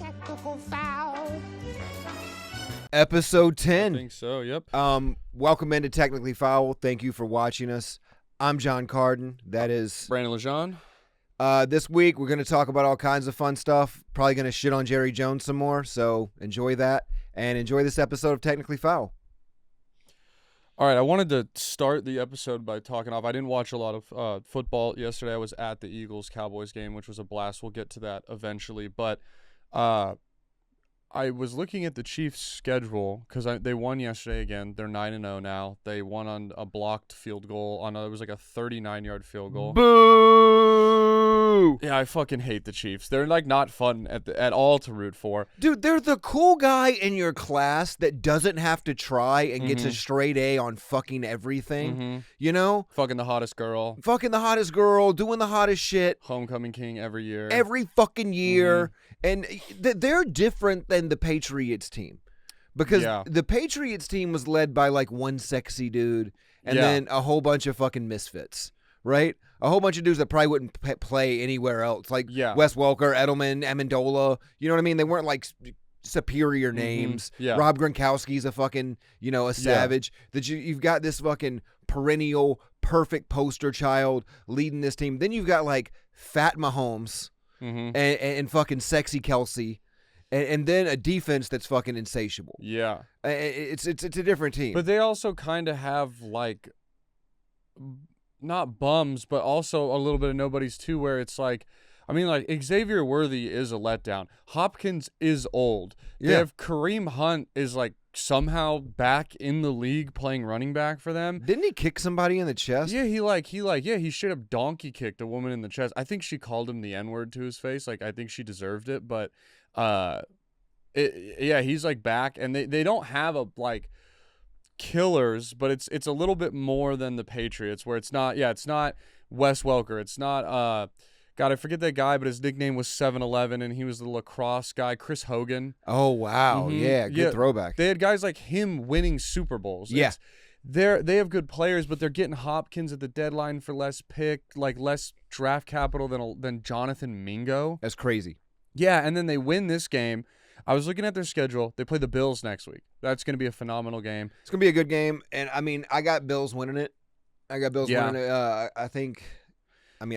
Technical foul. Episode 10. I think so, yep. Welcome into Technically Foul. Thank you for watching us. I'm John Carden. That is Brandon Legendre. this week we're going to talk about all kinds of fun stuff. Probably going to shit on Jerry Jones some more, so enjoy that and enjoy this episode of Technically Foul. All right, I wanted to start the episode by talking off. I didn't watch a lot of football yesterday. I was at the Eagles-Cowboys game, which was a blast. We'll get to that eventually. But I was looking at the Chiefs' schedule because they won yesterday again. They're 9-0 now. They won on a blocked field goal. It was like a 39-yard field goal. Boo! Yeah, I fucking hate the Chiefs. They're like not fun at all to root for. Dude, they're the cool guy in your class that doesn't have to try and gets a straight A on fucking everything. You know? Fucking the hottest girl. Fucking the hottest girl, doing the hottest shit. Homecoming king every year. Every fucking year. And they're different than the Patriots team. Because the Patriots team was led by like one sexy dude and then a whole bunch of fucking misfits. Right? A whole bunch of dudes that probably wouldn't play anywhere else. Like Wes Welker, Edelman, Amendola. You know what I mean? They weren't like superior names. Rob Gronkowski's a fucking, a savage. That you've got this fucking perennial perfect poster child leading this team. Then you've got like fat Mahomes and fucking sexy Kelsey. And then a defense that's fucking insatiable. Yeah. It's a different team. But they also kind of have like not bums, but also a little bit of nobodies too, where it's like, I mean, like Xavier Worthy is a letdown. Hopkins is old. They have Kareem Hunt is like somehow back in the league playing running back for them. Didn't he kick somebody in the chest? Yeah, he straight up donkey kicked a woman in the chest. I think she called him the N-word to his face. Like, I think she deserved it, but he's like back, and they don't have a like killers, but it's a little bit more than the Patriots, where it's not Wes Welker, it's not God, I forget that guy, but his nickname was 7-Eleven, and he was the lacrosse guy, Chris Hogan. Oh wow, good throwback. They had guys like him winning Super Bowls. They have good players, but they're getting Hopkins at the deadline for less draft capital than Jonathan Mingo. That's crazy. Yeah, and then they win this game. I was looking at their schedule. They play the Bills next week. That's going to be a phenomenal game. It's going to be a good game. And, I mean, I got Bills winning it. Winning it.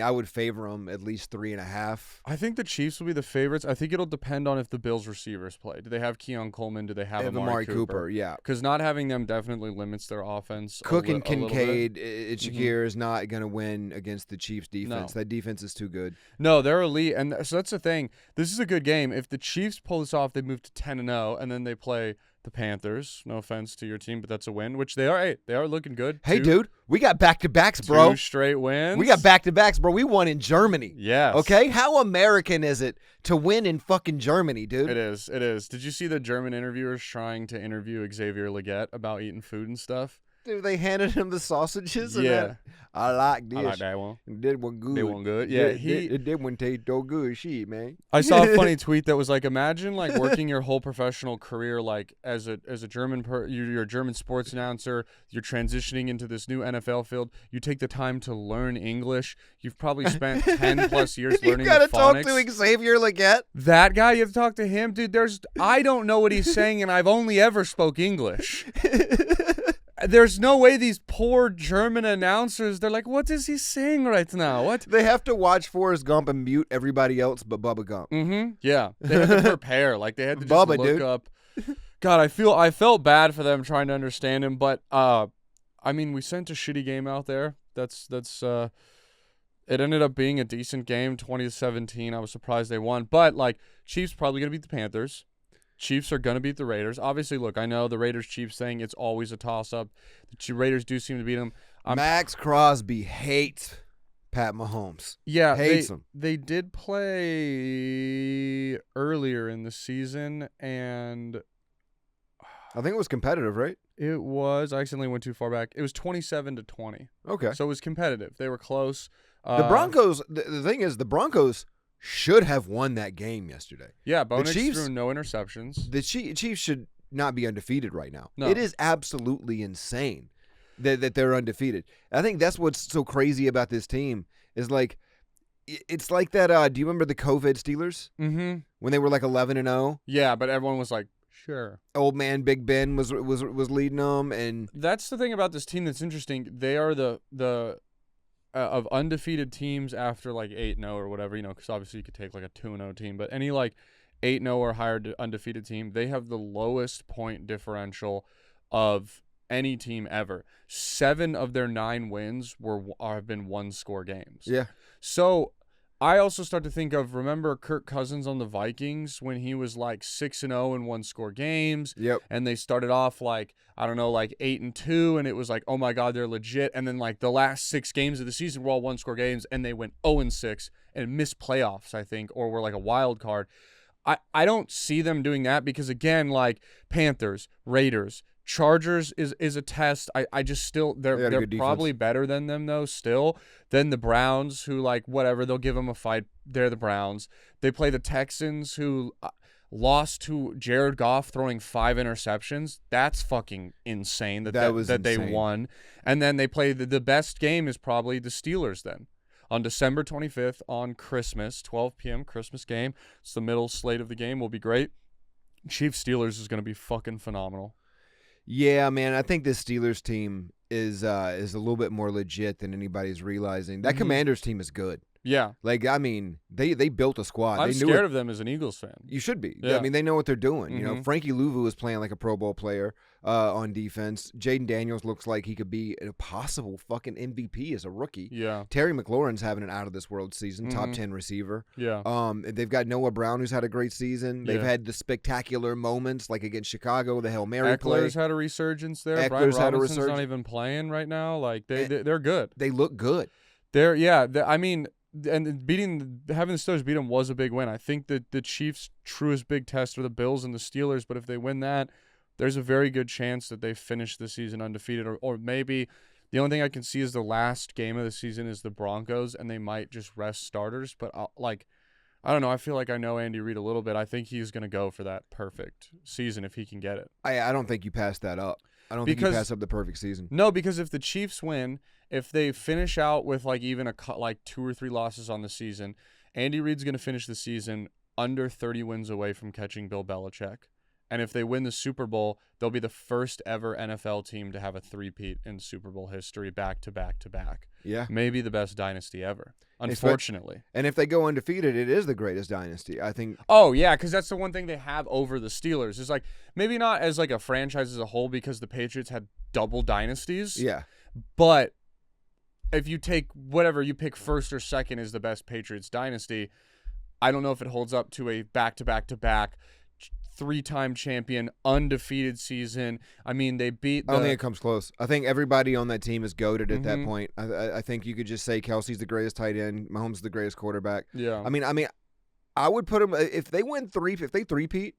I would favor them at least 3.5. I think the Chiefs will be the favorites. I think it'll depend on if the Bills receivers play. Do they have Keon Coleman? Do they have Amari Cooper? Yeah. Because not having them definitely limits their offense. Cook and Kincaid, Shakir is not going to win against the Chiefs defense. No. That defense is too good. No, they're elite. And so that's the thing. This is a good game. If the Chiefs pull this off, they move to 10-0, and then they play the Panthers. No offense to your team, but that's a win, which they are. Hey, they are looking good. Hey, dude, we got back-to-backs, bro. 2 straight wins. We got back-to-backs, bro. We won in Germany. Yes. Okay? How American is it to win in fucking Germany, dude? It is. Did you see the German interviewers trying to interview Xavier Legette about eating food and stuff? Dude, they handed him the sausages. Yeah. I like this. I like that one. It did one good. They one good. Yeah. It did one taste so good. Shit, man. I saw a funny tweet that was like, imagine like working your whole professional career like as a German you're a German sports announcer. You're transitioning into this new NFL field. You take the time to learn English. You've probably spent 10 plus years learning the phonics. You gotta talk to Xavier Legette. That guy, you have to talk to him, dude. I don't know what he's saying, and I've only ever spoke English. There's no way these poor German announcers, they're like, what is he saying right now? What? They have to watch Forrest Gump and mute everybody else but Bubba Gump. Yeah. They had to prepare. Like, they had to just look up. God, I felt bad for them trying to understand him, but, we sent a shitty game out there. It ended up being a decent game, 20-17. I was surprised they won. But, like, Chiefs probably going to beat the Panthers. Chiefs are going to beat the Raiders. Obviously, look, I know the Raiders-Chiefs thing, it's always a toss-up. The Raiders do seem to beat them. Max Crosby hates Pat Mahomes. Yeah. Hates him. They did play earlier in the season, and I think it was competitive, right? It was. I accidentally went too far back. It was 27-20. Okay. So it was competitive. They were close. The Broncos, the thing is, the Broncos should have won that game yesterday. Yeah, Bo Nix threw no interceptions. The Chiefs should not be undefeated right now. No. It is absolutely insane that they're undefeated. I think that's what's so crazy about this team is like It's like that. Do you remember the COVID Steelers? Mm-hmm. When they were like 11-0. Yeah, but everyone was like, sure. Old man Big Ben was leading them, and that's the thing about this team that's interesting. They are the of undefeated teams after like 8-0 or whatever, because obviously you could take like a 2-0 team, but any like 8-0 or higher undefeated team, they have the lowest point differential of any team ever. 7 of their 9 wins have been 1-score games. Yeah. So I also start to think of, remember Kirk Cousins on the Vikings when he was like 6-0 in 1-score games? Yep. And they started off like, I don't know, like 8-2, and it was like, oh my God, they're legit. And then like the last 6 games of the season were all 1-score games, and they went 0-6 and missed playoffs, I think, or were like a wild card. I don't see them doing that because, again, like Panthers, Raiders, Chargers is a test. I just still they're probably better than them though still. Then the Browns, who like whatever, they'll give them a fight. They're the Browns. They play the Texans, who lost to Jared Goff throwing 5 interceptions. That's fucking insane that they won. And then they play the best game is probably the Steelers then. On December 25th on Christmas, 12 p.m. Christmas game. It's the middle slate of the game. Will be great. Chiefs Steelers is going to be fucking phenomenal. Yeah, man. I think this Steelers team is a little bit more legit than anybody's realizing. That Commanders team is good. Yeah. Like, I mean, they built a squad. I'm scared of them as an Eagles fan. You should be. Yeah. I mean, they know what they're doing. Frankie Louvu is playing like a Pro Bowl player on defense. Jaden Daniels looks like he could be a possible fucking MVP as a rookie. Yeah. Terry McLaurin's having an out-of-this-world season, top 10 receiver. Yeah. They've got Noah Brown, who's had a great season. They've had the spectacular moments, like against Chicago, the Hail Mary play. Eckler's had a resurgence there. Brian Robinson's not even playing right now. Like, they're good. They look good. I mean... And having the Steelers beat them was a big win. I think that the Chiefs' truest big test are the Bills and the Steelers, but if they win that, there's a very good chance that they finish the season undefeated, or maybe the only thing I can see is the last game of the season is the Broncos, and they might just rest starters. But I don't know. I feel like I know Andy Reid a little bit. I think he's going to go for that perfect season if he can get it. I don't think you pass that up. I don't think you pass up the perfect season. No, because if the Chiefs win, if they finish out with like even like 2 or 3 losses on the season, Andy Reid's going to finish the season under 30 wins away from catching Bill Belichick. And if they win the Super Bowl, they'll be the first ever NFL team to have a three-peat in Super Bowl history back to back to back. Yeah. Maybe the best dynasty ever, unfortunately. And if they go undefeated, it is the greatest dynasty, I think. Oh, yeah, because that's the one thing they have over the Steelers. Is like maybe not as like a franchise as a whole because the Patriots had double dynasties. Yeah. But if you take whatever you pick first or second is the best Patriots dynasty, I don't know if it holds up to a back-to-back-to-back 3-time champion, undefeated season. I mean, they beat I don't think it comes close. I think everybody on that team is goated at that point. I think you could just say Kelsey's the greatest tight end, Mahomes is the greatest quarterback. Yeah. I mean, I would put him if they three-peat,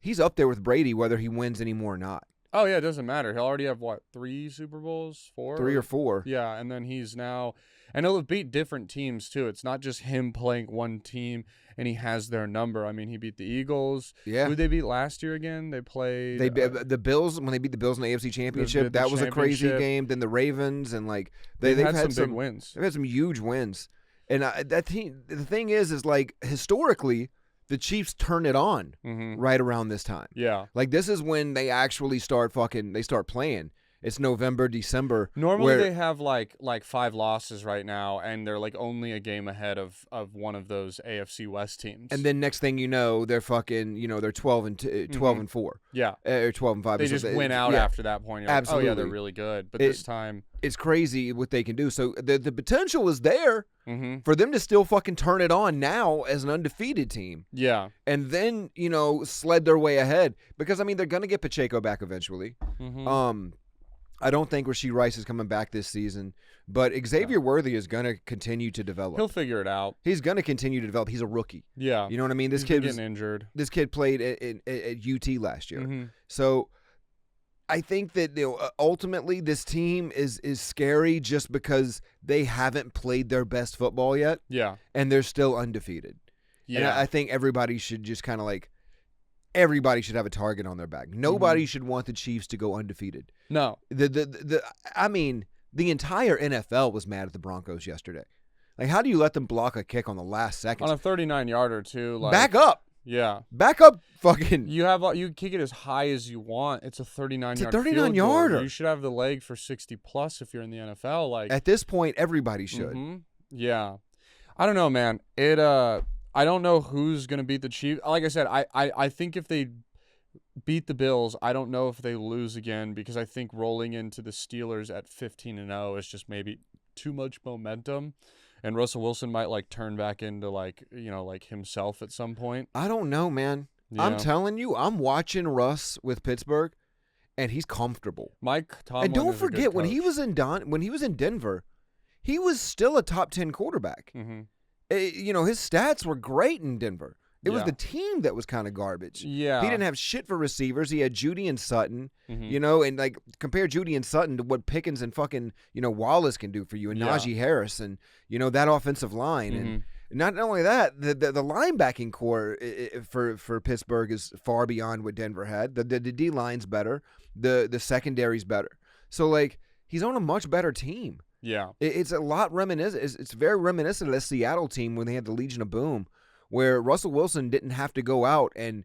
he's up there with Brady whether he wins anymore or not. Oh, yeah, it doesn't matter. He'll already have, 3 Super Bowls? 4? 3 or 4. Yeah, and then he's now – and he'll have beat different teams, too. It's not just him playing one team, and he has their number. I mean, he beat the Eagles. Yeah. Who did they beat last year again? They played – the Bills, when they beat the Bills in the AFC Championship, that was a crazy game. Then the Ravens, and, they've had some big wins. They've had some huge wins. And that team, the thing is historically – the Chiefs turn it on right around this time. Yeah. This is when they actually start playing. It's November, December. Normally they have like 5 losses right now, and they're only a game ahead of one of those AFC West teams. And then next thing you know, they're fucking, they're 12-4. Yeah. Or 12-5. They just win out after that point. You're Absolutely. Oh, yeah, they're really good. But this time. It's crazy what they can do. So the potential is there for them to still fucking turn it on now as an undefeated team. Yeah. And then, sled their way ahead. Because, they're going to get Pacheco back eventually. I don't think Rashee Rice is coming back this season, but Xavier Worthy is going to continue to develop. He'll figure it out. He's going to continue to develop. He's a rookie. Yeah. You know what I mean? He's getting injured. This kid played at UT last year. So I think that ultimately this team is scary just because they haven't played their best football yet. Yeah. And they're still undefeated. Yeah. And I think everybody should just kind of everybody should have a target on their back. Nobody should want the Chiefs to go undefeated. No. The entire NFL was mad at the Broncos yesterday. Like, how do you let them block a kick on the last second? On a 39-yarder, too. Like, back up. Yeah. Back up fucking. You kick it as high as you want. It's a 39-yard It's a 39-yarder. You should have the leg for 60+ if you're in the NFL. Like, at this point, everybody should. Mm-hmm. Yeah. I don't know, man. I don't know who's going to beat the Chiefs. Like I said, I think if they beat the Bills, I don't know if they lose again, because I think rolling into the Steelers at 15-0 is just maybe too much momentum. And Russell Wilson might like turn back into like himself at some point. I don't know, man. Yeah. I'm telling you, I'm watching Russ with Pittsburgh, and he's comfortable. Mike Tomlin. And don't forget, when he was in Denver, he was still a top 10 quarterback. Mm-hmm. His stats were great in Denver. It was the team that was kind of garbage. Yeah. He didn't have shit for receivers. He had Judy and Sutton, mm-hmm. And like compare Judy and Sutton to what Pickens and fucking, Wallace can do for you, and Najee Harris and, that offensive line. Mm-hmm. And not only that, the linebacking core for Pittsburgh is far beyond what Denver had. The D line's better. The secondary's better. So like he's on a much better team. Yeah. It's a lot reminiscent. It's very reminiscent of the Seattle team when they had the Legion of Boom, where Russell Wilson didn't have to go out and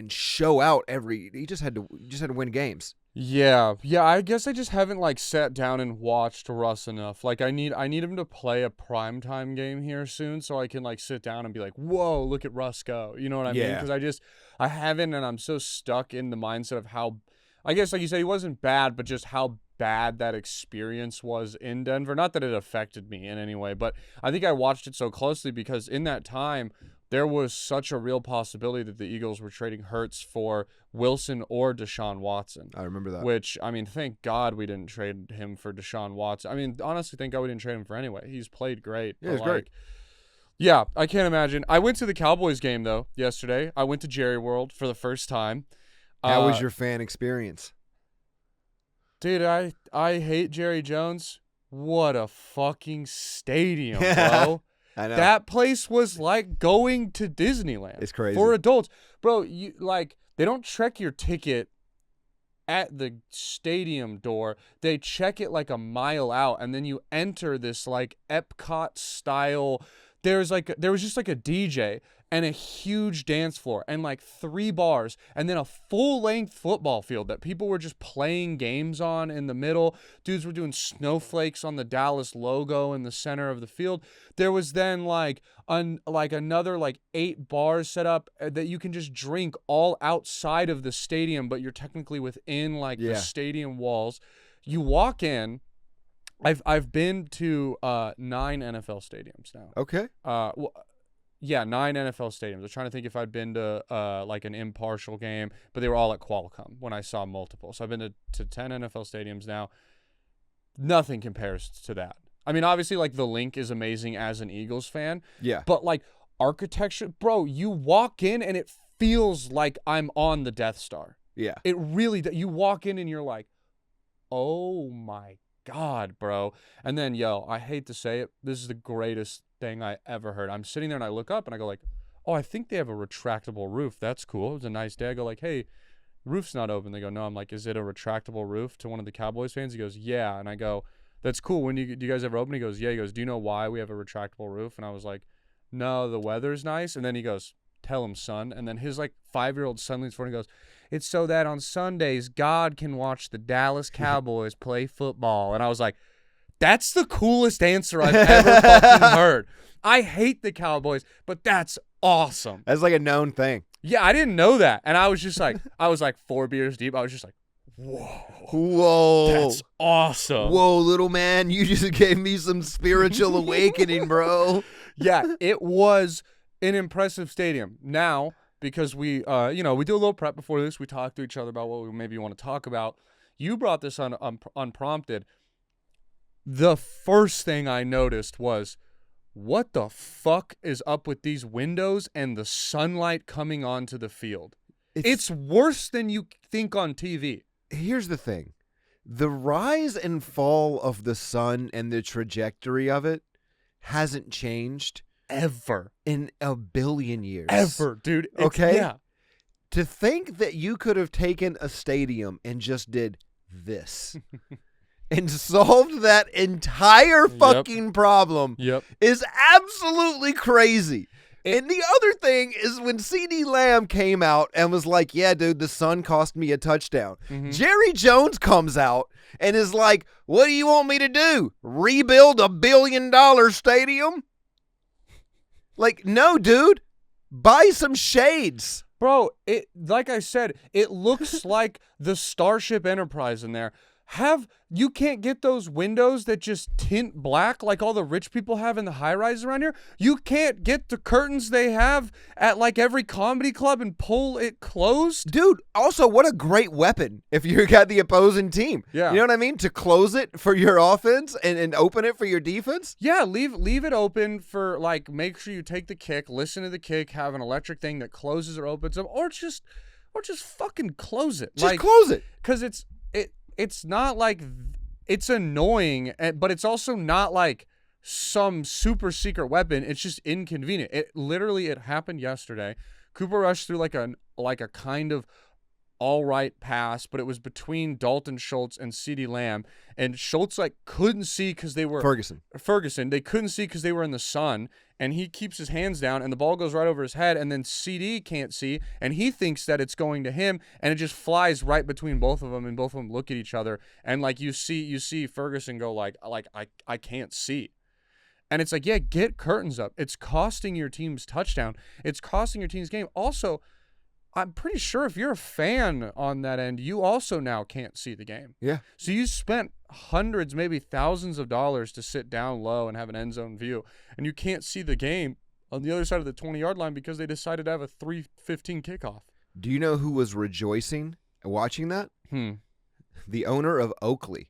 show out he just had to win games. Yeah. I guess I just haven't like sat down and watched Russ enough. Like I need him to play a primetime game here soon so I can like sit down and be like, whoa, look at Russ go. You know what I mean? Because I haven't, and I'm so stuck in the mindset of how, I guess like you said, he wasn't bad, but just how bad that experience was in Denver. Not that it affected me in any way, but I think I watched it so closely because in that time there was such a real possibility that the Eagles were trading Hurts for Wilson or Deshaun Watson. I remember that. Which, I mean, thank God we didn't trade him for Deshaun Watson. I mean, honestly, thank God we didn't trade him for anyway. He's played great. Yeah, he's great. Yeah, I can't imagine. I went to the Cowboys game, though, yesterday. I went to Jerry World for the first time. How was your fan experience? Dude, I hate Jerry Jones. What a fucking stadium, bro. I know. That place was like going to Disneyland. It's crazy. For adults. Bro, they don't check your ticket at the stadium door. They check it like a mile out, and then you enter this like Epcot style. There was just like a DJ and a huge dance floor and like 3 bars and then a full-length football field that people were just playing games on in the middle. Dudes were doing snowflakes on the Dallas logo in the center of the field. There was then another 8 bars set up that you can just drink all outside of the stadium, but you're technically within the stadium walls. You walk in. I've been to 9 NFL stadiums now. Okay. 9 NFL stadiums. I was trying to think if I'd been to an impartial game, but they were all at Qualcomm when I saw multiple. So I've been to 10 NFL stadiums now. Nothing compares to that. I mean, obviously, the link is amazing as an Eagles fan. Yeah. But architecture, bro, you walk in and it feels like I'm on the Death Star. Yeah. It really does. You walk in and you're like, oh my God, bro. And then, I hate to say it, this is the greatest thing I ever heard. I'm sitting there and I look up and I go oh, I think they have a retractable roof. That's cool. It was a nice day. I go hey, roof's not open. They go, no. I'm like, is it a retractable roof? To one of the Cowboys fans, he goes, yeah. And I go, that's cool. When do you guys ever open? He goes, yeah. He goes, do you know why we have a retractable roof? And I was like, no, the weather's nice. And then he goes, tell him, son. And then his 5-year-old son leans forward and goes, it's so that on Sundays God can watch the Dallas Cowboys play football. And I was like, that's the coolest answer I've ever fucking heard. I hate the Cowboys, but that's awesome. That's like a known thing. Yeah, I didn't know that. And I was just I was 4 beers deep. I was just whoa. That's awesome. Whoa, little man, you just gave me some spiritual awakening, bro. Yeah, it was an impressive stadium. Now, because we do a little prep before this, we talk to each other about what we maybe want to talk about. You brought this on unprompted. The first thing I noticed was, what the fuck is up with these windows and the sunlight coming onto the field? It's worse than you think on TV. Here's the thing. The rise and fall of the sun and the trajectory of it hasn't changed ever in a billion years. Ever, dude. Okay? Yeah. To think that you could have taken a stadium and just did this and solved that entire fucking problem is absolutely crazy. And the other thing is when CeeDee Lamb came out and was like, yeah, dude, the sun cost me a touchdown. Jerry Jones comes out and is like, what do you want me to do? Rebuild $1 billion stadium? Like, no, dude. Buy some shades. Bro, like I said, it looks like the Starship Enterprise in there. You can't get those windows that just tint black like all the rich people have in the high-rise around here. You can't get the curtains they have at like every comedy club and pull it closed. Dude, also, what a great weapon if you got the opposing team. Yeah. You know what I mean? To close it for your offense and open it for your defense. Yeah, leave it open for, like, make sure you take the kick, listen to the kick, have an electric thing that closes or opens them, or just fucking close it. Just close it. Because it's not like it's annoying, but it's also not like some super secret weapon. It's just inconvenient. It happened yesterday. Cooper Rush threw like a kind of all right pass, but it was between Dalton Schultz and CeeDee Lamb, and Schultz like couldn't see because they were Ferguson. They couldn't see because they were in the sun, and he keeps his hands down, and the ball goes right over his head, and then CeeDee can't see, and he thinks that it's going to him, and it just flies right between both of them, and both of them look at each other, and like you see Ferguson go like I can't see. And it's like, yeah, get curtains up. It's costing your team's touchdown. It's costing your team's game. Also, I'm pretty sure if you're a fan on that end, you also now can't see the game. Yeah. So you spent hundreds, maybe thousands of dollars to sit down low and have an end zone view, and you can't see the game on the other side of the 20-yard line because they decided to have a 3:15 kickoff. Do you know who was rejoicing watching that? The owner of Oakley.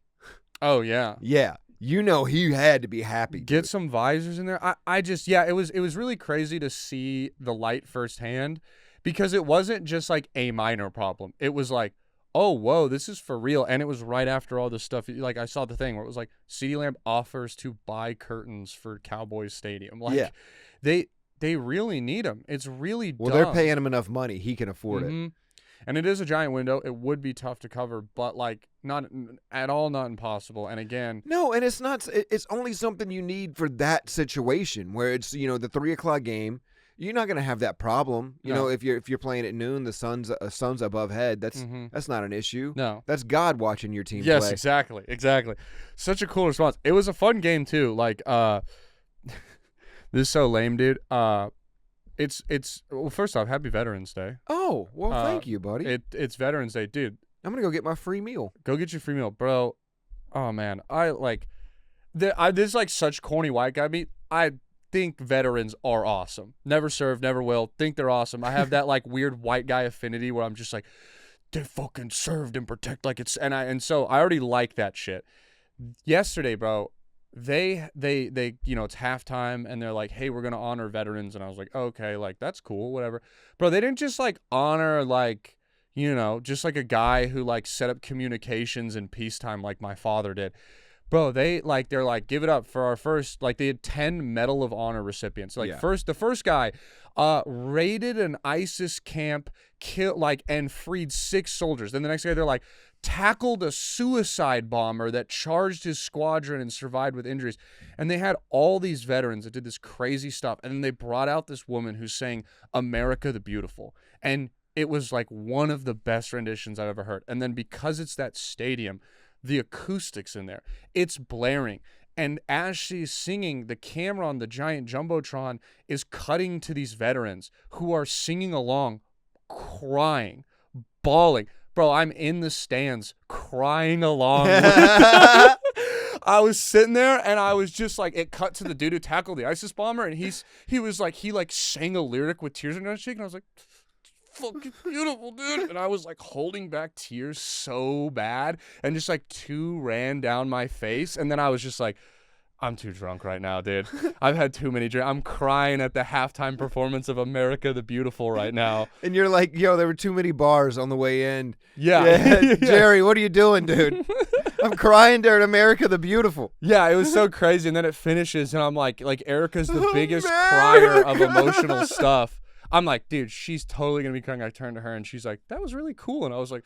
Oh, yeah. Yeah. You know he had to be happy. Get some visors in there. It was really crazy to see the light firsthand. Because it wasn't just like a minor problem. It was like, oh, whoa, this is for real. And it was right after all this stuff. Like, I saw the thing where it was like, CeeDee Lamb offers to buy curtains for Cowboys Stadium. Like, they really need them. It's really dumb. Well, they're paying him enough money. He can afford it. And it is a giant window. It would be tough to cover, but like not at all, not impossible. And again, no, and it's not. It's only something you need for that situation where it's, you know, the 3:00 game. You're not going to have that problem. You know, if you're playing at noon, the sun's above head. That's not an issue. No. That's God watching your team play. Yes, exactly. Such a cool response. It was a fun game too. Like this is so lame, dude. It's well, first off, happy Veterans Day. Oh, well, thank you, buddy. It's Veterans Day, dude. I'm going to go get my free meal. Go get your free meal, bro. Oh man, this is like such corny white guy meat. I think veterans are awesome. Never served, never will. Think they're awesome. I have that like weird white guy affinity where I'm just like, they fucking served and protect like it's, and so I already like that shit. Yesterday, bro, they you know, it's halftime and they're like, hey, we're gonna honor veterans, and I was like, okay, like that's cool, whatever. Bro, they didn't just like honor like, you know, just like a guy who like set up communications in peacetime like my father did. Bro, they're like, give it up for our first, like they had 10 Medal of Honor recipients. Like the first guy raided an ISIS camp, and freed 6 soldiers. Then the next guy, they're like, tackled a suicide bomber that charged his squadron and survived with injuries. And they had all these veterans that did this crazy stuff. And then they brought out this woman who sang America the Beautiful. And it was like one of the best renditions I've ever heard. And then because it's that stadium, the acoustics in there, it's blaring. And as she's singing, the camera on the giant Jumbotron is cutting to these veterans who are singing along, crying, bawling. Bro, I'm in the stands crying along. I was sitting there and I was just like, it cut to the dude who tackled the ISIS bomber, and he sang a lyric with tears in his cheek, and I was like, fucking beautiful, dude. And I was like holding back tears so bad, and just like 2 ran down my face, and then I was just like, I'm too drunk right now, dude. I've had too many drinks. I'm crying at the halftime performance of America the Beautiful right now. And you're like, yo, there were too many bars on the way in. Yeah. Jerry, what are you doing, dude? I'm crying during America the Beautiful. Yeah, it was so crazy. And then it finishes, and I'm like Erica's the biggest crier of emotional stuff. I'm like, dude, she's totally going to be crying. I turned to her, and she's like, that was really cool. And I was like,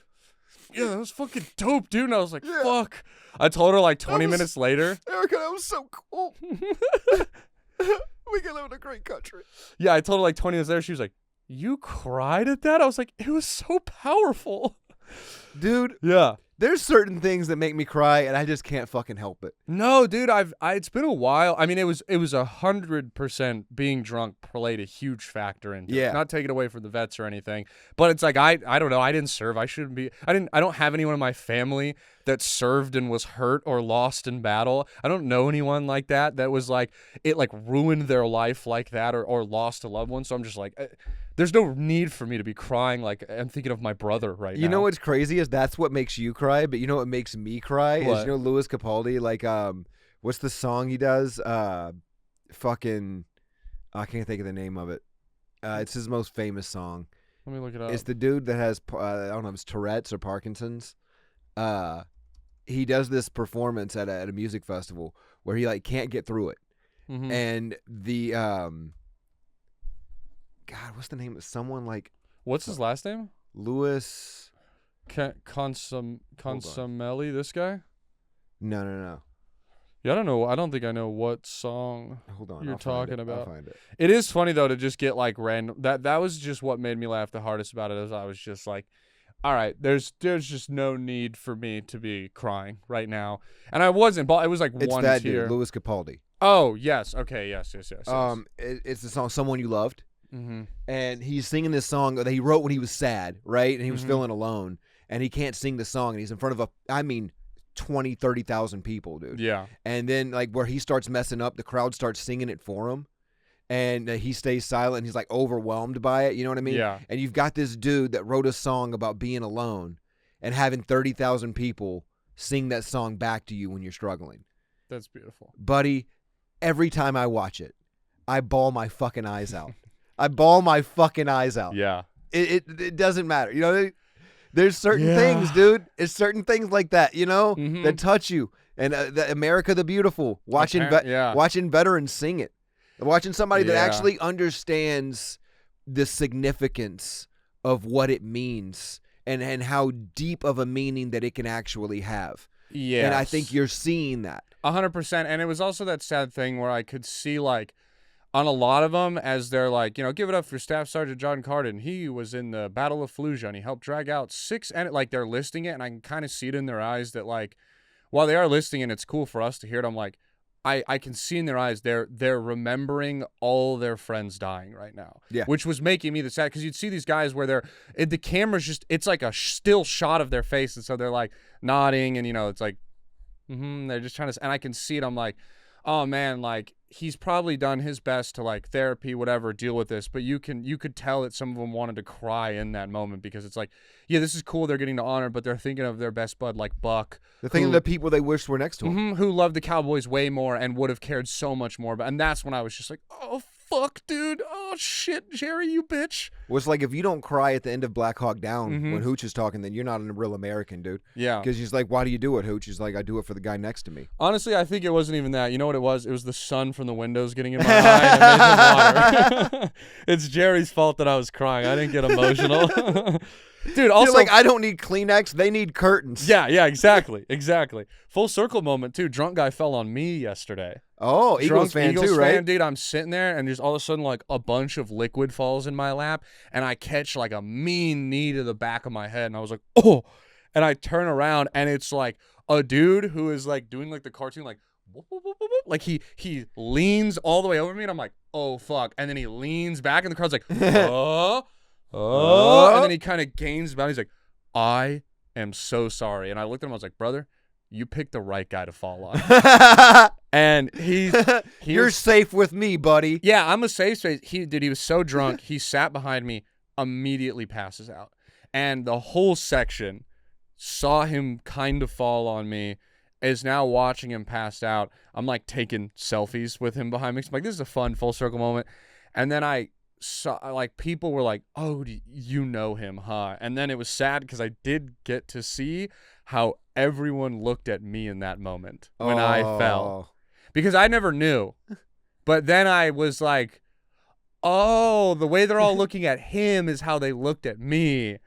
yeah, that was fucking dope, dude. And I was like, fuck. I told her like 20 minutes later. Erica, that was so cool. We can live in a great country. Yeah, I told her like 20 minutes later. She was like, you cried at that? I was like, it was so powerful. Dude. Yeah. There's certain things that make me cry, and I just can't fucking help it. No, dude, it's been a while. I mean, it was 100% being drunk played a huge factor into it. Not taking away from the vets or anything, but it's like I don't know. I didn't serve. I shouldn't be. I don't have anyone in my family that served and was hurt or lost in battle. I don't know anyone like that was like it like ruined their life like that or lost a loved one. So I'm just like. There's no need for me to be crying like I'm thinking of my brother right now. You know what's crazy is that's what makes you cry, but you know what makes me cry is Louis Capaldi, like what's the song he does? Fucking I can't think of the name of it. It's his most famous song. Let me look it up. It's the dude that has I don't know if it's Tourette's or Parkinson's. He does this performance at a music festival where he like can't get through it. Mm-hmm. And the God, what's the name of someone like? What's his last name? Louis Consumelli, this guy? No. Yeah, I don't know. I don't think I know what song you're talking about. I'll find it. It is funny though to just get like random. That was just what made me laugh the hardest about it. Is I was just like, all right, there's just no need for me to be crying right now, and I wasn't. But it was like it's one that tear. Dude, Louis Capaldi. Oh yes, okay, yes. It's the song "Someone You Loved." Mm-hmm. And he's singing this song that he wrote when he was sad, right? And he was feeling alone, and he can't sing the song, and he's in front of 20, 30,000 people, dude. Yeah. And then like where he starts messing up, the crowd starts singing it for him, and he stays silent. And he's like overwhelmed by it. You know what I mean? Yeah. And you've got this dude that wrote a song about being alone, and having 30,000 people sing that song back to you when you're struggling. That's beautiful, buddy. Every time I watch it, I bawl my fucking eyes out. I bawl my fucking eyes out. Yeah. It doesn't matter. You know, there's certain things, dude. It's certain things like that, you know, that touch you. And the America the Beautiful, watching veterans sing it. Watching somebody that actually understands the significance of what it means and how deep of a meaning that it can actually have. Yeah. And I think you're seeing that. 100%. And it was also that sad thing where I could see like, on a lot of them, as they're like, you know, give it up for Staff Sergeant John Carden. He was in the Battle of Fallujah, and he helped drag out 6, and like they're listing it, and I can kind of see it in their eyes that like, while they are listing it, and it's cool for us to hear it. I'm like, I can see in their eyes they're remembering all their friends dying right now. Yeah, which was making me the sad because you'd see these guys where the camera's just it's like a still shot of their face, and so they're like nodding, and you know it's like, they're just trying to, and I can see it. I'm like, oh man, like. He's probably done his best to like therapy, whatever, deal with this, but you could tell that some of them wanted to cry in that moment because it's like, yeah, this is cool. They're getting the honor, but they're thinking of their best bud like Buck. They're thinking of the people they wished were next to him. Who loved the Cowboys way more and would have cared so much more. And that's when I was just like, oh, fuck, dude. Oh, shit, Jerry, you bitch. Well, it's like if you don't cry at the end of Black Hawk Down when Hooch is talking, then you're not a real American, dude. Yeah. Because he's like, why do you do it, Hooch? He's like, I do it for the guy next to me. Honestly, I think it wasn't even that. You know what it was? It was the sun from the windows getting in my eye and making water. It's Jerry's fault that I was crying. I didn't get emotional. Dude, also, you're like, I don't need Kleenex. They need curtains. Yeah, exactly. Full circle moment, too. Drunk guy fell on me yesterday. Oh, Eagles fan too, right? Dude, I'm sitting there, and there's all of a sudden, like, a bunch of liquid falls in my lap, and I catch, like, a mean knee to the back of my head, and I was like, oh! And I turn around, and it's, like, a dude who is, like, doing, like, the cartoon, like, whoop, whoop, whoop, whoop. Like, he leans all the way over me, and I'm like, oh, fuck. And then he leans back, and the crowd's like, oh, and then he kind of gains about. He's like, I am so sorry. And I looked at him. I was like, brother, you picked the right guy to fall on. And you're safe with me, buddy. Yeah, I'm a safe space. He was so drunk. He sat behind me, immediately passes out. And the whole section saw him kind of fall on me, is now watching him pass out. I'm like taking selfies with him behind me. I'm like, this is a fun full circle moment. And then I saw, like, people were like, oh, you know him, huh? And then it was sad because I did get to see how everyone looked at me in that moment when I fell. Because I never knew. But then I was like, oh, the way they're all looking at him is how they looked at me.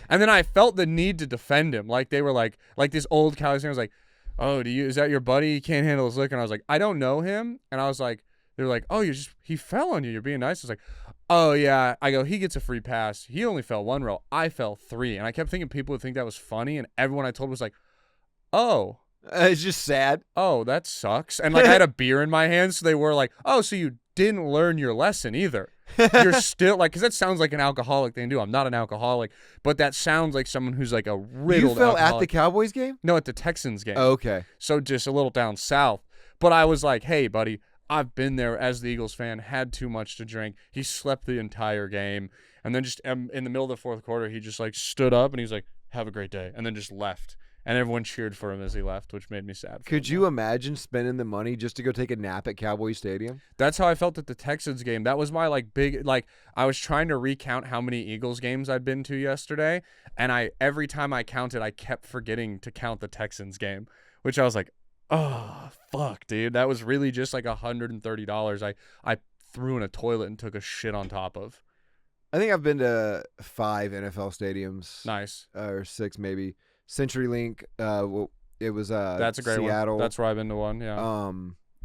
And then I felt the need to defend him. Like they were like this old Cowboys fan was like, "Oh, is that your buddy? He can't handle his liquor." And I was like, "I don't know him." And I was like, they were like, "Oh, he fell on you. You're being nice." I was like, "Oh yeah." I go, "He gets a free pass. He only fell 1 row. I fell 3." And I kept thinking people would think that was funny, and everyone I told was like, "Oh." It's just sad. Oh, that sucks. And like I had a beer in my hand, so they were like, "Oh, so you didn't learn your lesson either. You're still like," because that sounds like an alcoholic thing to do. I'm not an alcoholic, but that sounds like someone who's like a riddled. You fell alcoholic. At the Cowboys game? No, at the Texans game. Oh, okay. So just a little down south. But I was like, "Hey, buddy, I've been there as the Eagles fan. Had too much to drink." He slept the entire game, and then just in the middle of the fourth quarter, he just like stood up and he's like, "Have a great day," and then just left. And everyone cheered for him as he left, which made me sad. Could you imagine spending the money just to go take a nap at Cowboys Stadium? That's how I felt at the Texans game. That was my like big like I was trying to recount how many Eagles games I'd been to yesterday, and every time I counted, I kept forgetting to count the Texans game, which I was like, "Oh, fuck, dude. That was really just like $130 I threw in a toilet and took a shit on top of." I think I've been to 5 NFL stadiums. Nice. Or 6 maybe. CenturyLink, it was that's a great Seattle. One. That's where I've been to one. Yeah.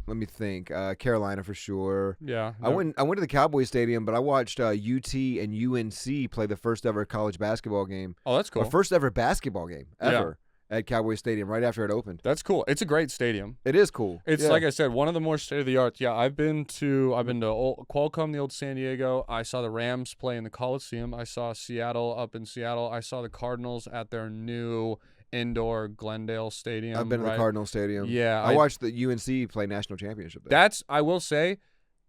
Let me think. Carolina for sure. Yeah. I went to the Cowboys Stadium, but I watched UT and UNC play the first ever college basketball game. Oh, that's cool. Or first ever basketball game ever at Cowboys Stadium right after it opened. That's cool. It's a great stadium. It is cool. It's like I said, one of the more state of the art. Yeah, I've been to Qualcomm, the old San Diego. I saw the Rams play in the Coliseum. I saw Seattle up in Seattle. I saw the Cardinals at their new indoor Glendale Stadium. I've been to the Cardinal Stadium. Yeah, I watched the UNC play national championship there. I will say,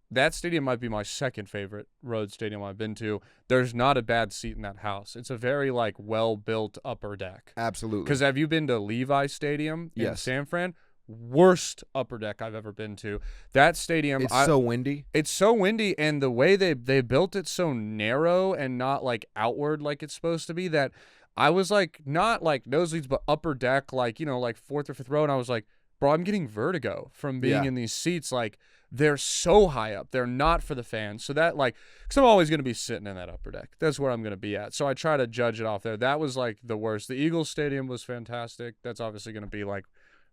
that stadium might be my second favorite road stadium I've been to. There's not a bad seat in that house. It's a very like well-built upper deck. Absolutely. Because have you been to Levi Stadium in San Fran? Worst upper deck I've ever been to. That stadium. It's so windy. It's so windy, and the way they built it so narrow and not like outward like it's supposed to be, that I was like not like nosebleeds but upper deck, like, you know, like 4th or 5th row, and I was like, bro, I'm getting vertigo from being in these seats. Like, they're so high up. They're not for the fans. So that, like, because I'm always going to be sitting in that upper deck. That's where I'm going to be at. So I try to judge it off there. That was, like, the worst. The Eagles Stadium was fantastic. That's obviously going to be, like,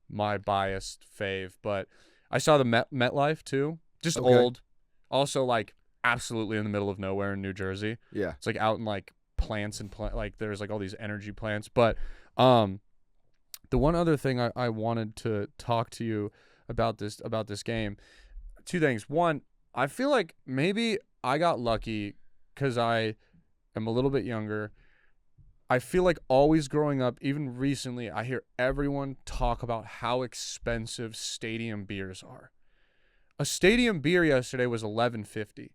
my biased fave. But I saw the MetLife, too. Just old. Also, like, absolutely in the middle of nowhere in New Jersey. Yeah. It's, like, out in, like, plants and, like, there's, like, all these energy plants. But the one other thing I wanted to talk to you about this game, 2 things. One, I feel like maybe I got lucky because I am a little bit younger. I feel like always growing up, even recently, I hear everyone talk about how expensive stadium beers are. A stadium beer yesterday was $11.50.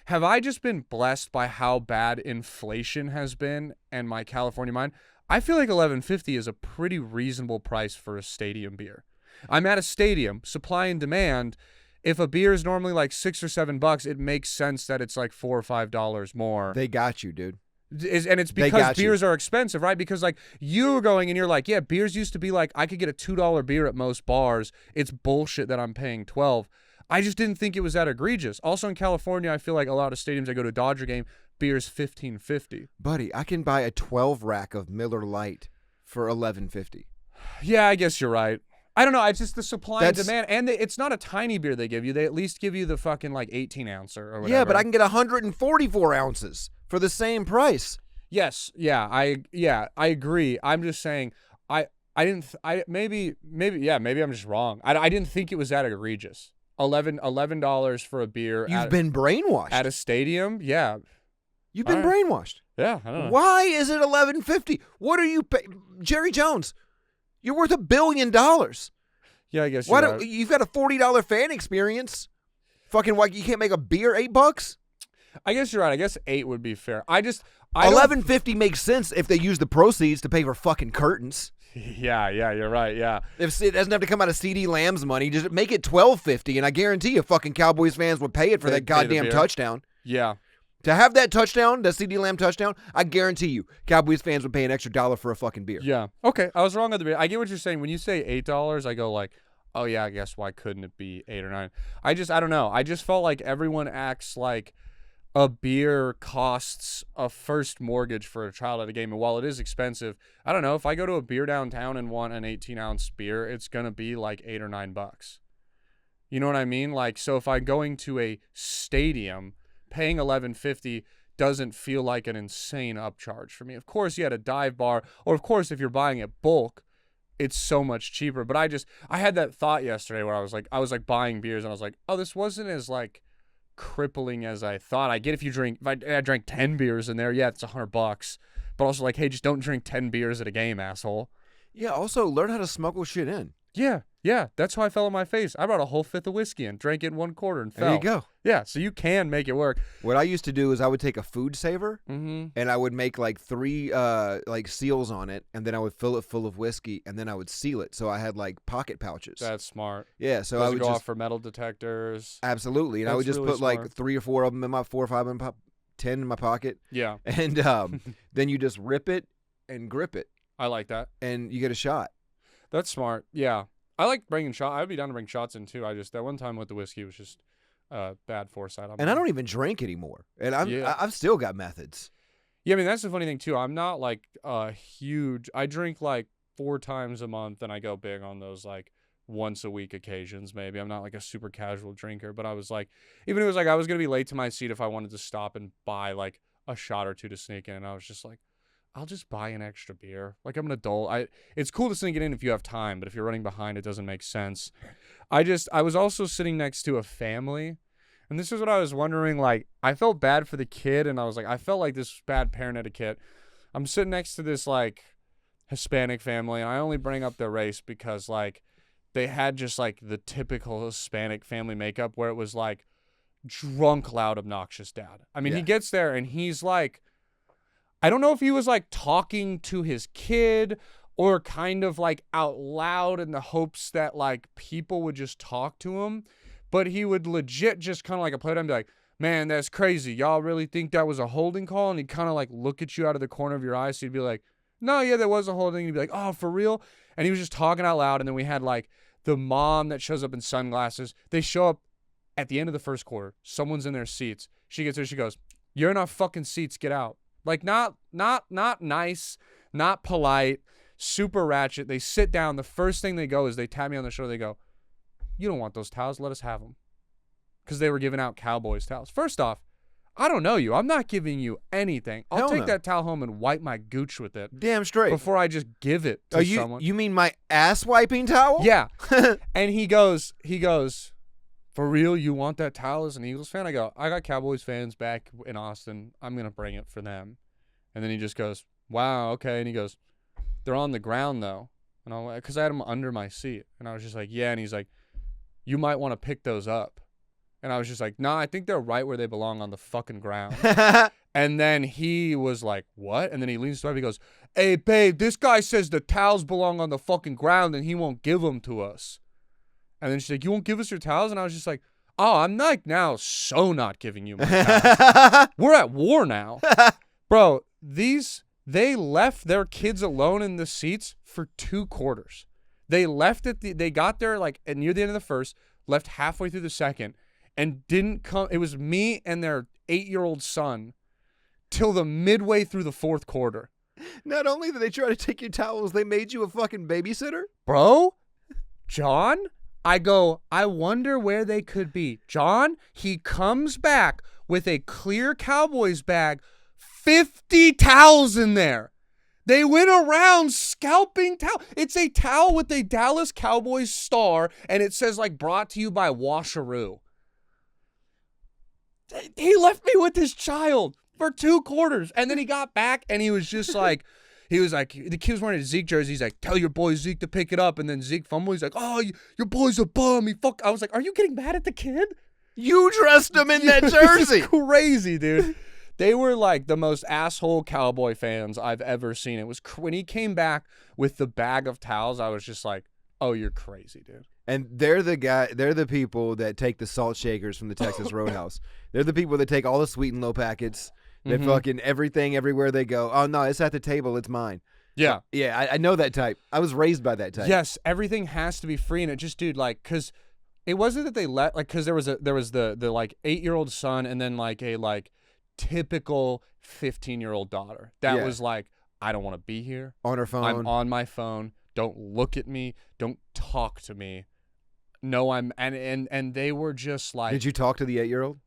Have I just been blessed by how bad inflation has been and my California mind? I feel like $11.50 is a pretty reasonable price for a stadium beer. I'm at a stadium, supply and demand. If a beer is normally like $6 or $7, it makes sense that it's like $4 or $5 more. They got you, dude. And it's because beers are expensive, right? Because like you were going and you're like, yeah, beers used to be like, I could get a $2 beer at most bars. It's bullshit that I'm paying $12. I just didn't think it was that egregious. Also in California, I feel like a lot of stadiums I go to, Dodger game, beer's $15.50. Buddy, I can buy a 12 rack of Miller Lite for $11.50. Yeah, I guess you're right. I don't know. It's just the supply and demand. And it's not a tiny beer they give you. They at least give you the fucking like 18-ouncer or whatever. Yeah, but I can get 144 ounces for the same price. Yes. Yeah, I agree. I'm just saying maybe I'm just wrong. I didn't think it was that egregious. $11 for a beer. You've been brainwashed. At a stadium? Yeah. You've been brainwashed. Yeah, I don't know. Why is it $11.50? What are you Jerry Jones, you're worth $1 billion. Yeah, I guess Why you're right. You've got a $40 fan experience. Fucking why you can't make a beer $8? I guess you're right. I guess 8 would be fair. $11.50 makes sense if they use the proceeds to pay for fucking curtains. Yeah, you're right. Yeah. If it doesn't have to come out of CD Lamb's money, just make it $12.50, and I guarantee you, fucking Cowboys fans would pay it for that goddamn touchdown. Yeah. To have that touchdown, that CD Lamb touchdown, I guarantee you, Cowboys fans would pay an extra $1 for a fucking beer. Yeah. Okay, I was wrong on the beer. I get what you're saying. When you say $8, I go like, oh yeah, I guess why couldn't it be 8 or 9? I don't know. I just felt like everyone acts like a beer costs a first mortgage for a child at a game. And while it is expensive, I don't know, if I go to a beer downtown and want an 18-ounce beer, it's going to be like $8 or $9. You know what I mean? Like, so if I'm going to a stadium, paying $11.50 doesn't feel like an insane upcharge for me. Of course, you had a dive bar, or of course, if you're buying it bulk, it's so much cheaper. But I had that thought yesterday where I was like buying beers, and I was like, oh, this wasn't as like crippling as I thought. I get if I drank 10 beers in there, yeah, it's $100. But also like, hey, just don't drink 10 beers at a game, asshole. Yeah, also learn how to smuggle shit in. Yeah, that's how I fell on my face. I brought a whole fifth of whiskey and drank it in 1 quarter and fell. There you go. Yeah, so you can make it work. What I used to do is I would take a food saver and I would make like 3 like seals on it, and then I would fill it full of whiskey, and then I would seal it so I had like pocket pouches. That's smart. Yeah, so Does I would go just off for metal detectors. Absolutely, and I would just really put smart. like 3 or 4 of them in my 4 or 5 in my 10 in my pocket. Yeah, and then you just rip it and grip it. I like that, and you get a shot. That's smart. Yeah. I like bringing shots. I'd be down to bring shots in too. That one time with the whiskey was just bad foresight. And I don't even drink anymore. And I've still got methods. Yeah, I mean, that's the funny thing too. I'm not like huge. I drink like 4 times a month, and I go big on those like once a week occasions. Maybe I'm not like a super casual drinker, but I was like, even if it was like I was gonna be late to my seat if I wanted to stop and buy like a shot or 2 to sneak in, and I was just like, I'll just buy an extra beer. Like, I'm an adult. It's cool to sneak it in if you have time, but if you're running behind, it doesn't make sense. I was also sitting next to a family, and this is what I was wondering. Like, I felt bad for the kid, and I was like, I felt like this bad parent etiquette. I'm sitting next to this, like, Hispanic family, and I only bring up their race because, like, they had just, like, the typical Hispanic family makeup where it was, like, drunk, loud, obnoxious dad. I mean, He gets there, and he's, like, I don't know if he was like talking to his kid or kind of like out loud in the hopes that like people would just talk to him, but he would legit just kind of like a playtime be like, man, that's crazy. Y'all really think that was a holding call? And he'd kind of like look at you out of the corner of your eye. So you'd be like, no, yeah, there was a holding. And he'd be like, oh, for real? And he was just talking out loud. And then we had like the mom that shows up in sunglasses. They show up at the end of the first quarter. Someone's in their seats. She gets there. She goes, you're in our fucking seats. Get out. Like, not nice, not polite, super ratchet. They sit down. The first thing they go is they tap me on the shoulder. They go, you don't want those towels. Let us have them. Because they were giving out Cowboys towels. First off, I don't know you. I'm not giving you anything. I'll take that towel home and wipe my gooch with it. Damn straight. Before I just give it to someone. You mean my ass wiping towel? Yeah. And he goes, for real, you want that towel as an Eagles fan? I go, I got Cowboys fans back in Austin. I'm going to bring it for them. And then he just goes, wow, okay. And he goes, they're on the ground, though. And I'm like, because I had them under my seat. And I was just like, yeah. And he's like, you might want to pick those up. And I was just like, nah, I think they're right where they belong on the fucking ground. And then he was like, what? And then he leans to me and he goes, hey, babe, this guy says the towels belong on the fucking ground and he won't give them to us. And then she's like, you won't give us your towels? And I was just like, oh, I'm like now so not giving you my towels. We're at war now. Bro, they left their kids alone in the seats for 2 quarters. They left they got there like near the end of the first, left halfway through the second, and didn't come. It was me and their 8-year-old son till the midway through the 4th quarter. Not only did they try to take your towels, they made you a fucking babysitter? Bro, John, I go, I wonder where they could be. John, he comes back with a clear Cowboys bag, 50 towels in there. They went around scalping towel. It's a towel with a Dallas Cowboys star, and it says, like, brought to you by Washaroo. He left me with his child for 2 quarters, and then he got back, and he was just like, the kid was wearing a Zeke jersey. He's like, tell your boy Zeke to pick it up, and then Zeke fumbled. He's like, oh, your boy's a bum. I was like, are you getting mad at the kid? You dressed him in that jersey. Crazy, dude. They were like the most asshole Cowboy fans I've ever seen. It was when he came back with the bag of towels, I was just like, oh, you're crazy, dude. And they're the people that take the salt shakers from the Texas Roadhouse. They're the people that take all the sweet and low packets. They fucking everything everywhere they go. Oh, no, it's at the table. It's mine. Yeah. Yeah, I know that type. I was raised by that type. Yes, everything has to be free. And it just, dude, like, because it wasn't that they let, like, because there was the like 8-year-old son and then like a like typical 15-year-old daughter that was like, I don't want to be here. On her phone. I'm on my phone. Don't look at me. Don't talk to me. No, and they were just like. Did you talk to the 8-year-old?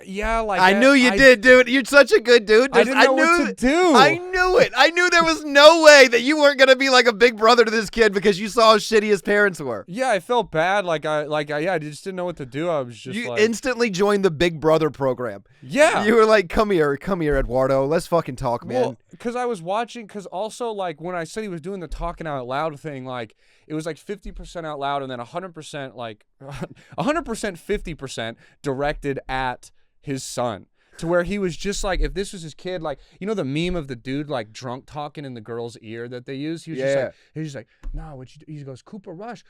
Yeah, like I knew you did, dude. You're such a good dude. I didn't know what to do. I knew it. I knew there was no way that you weren't gonna be like a big brother to this kid because you saw how shitty his parents were. Yeah, I felt bad. I just didn't know what to do. I was just you instantly joined the Big Brother program. Yeah, you were like, come here, Eduardo. Let's fucking talk, man. Well, because I was watching. Because also, like, when I said he was doing the talking out loud thing, like, it was like 50% out loud and then 100%, like 100%, 50% directed at his son, to where he was just like, if this was his kid, like, you know the meme of the dude like drunk talking in the girl's ear that they use? He was just like, no, what you do? He goes, Cooper Rush,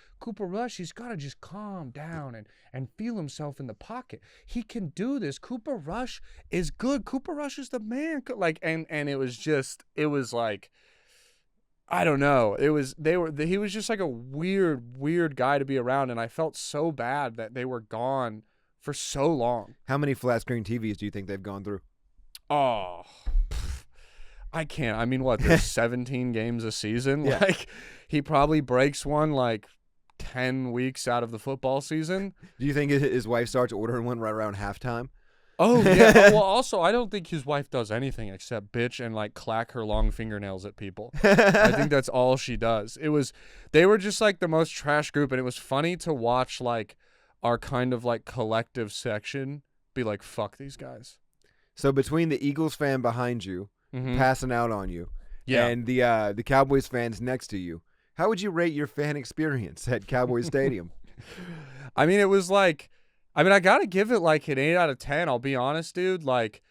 he's got to just calm down and feel himself in the pocket. He can do this. Cooper Rush is good. Cooper Rush is the man. Like, and it was like, I don't know. He was just like a weird guy to be around, and I felt so bad that they were gone for so long. How many flat screen TVs do you think they've gone through? Oh, I can't. I mean, what? There's 17 games a season. Yeah. Like, he probably breaks one like 10 weeks out of the football season. Do you think his wife starts ordering one right around halftime? Oh, yeah. Well, also, I don't think his wife does anything except bitch and like clack her long fingernails at people. I think that's all she does. They were just like the most trash group, and it was funny to watch like our kind of like collective section be like, fuck these guys. So between the Eagles fan behind you, passing out on you, and the Cowboys fans next to you, how would you rate your fan experience at Cowboys Stadium? I mean, it was like, I got to give it like an 8 out of 10. I'll be honest, dude. Like,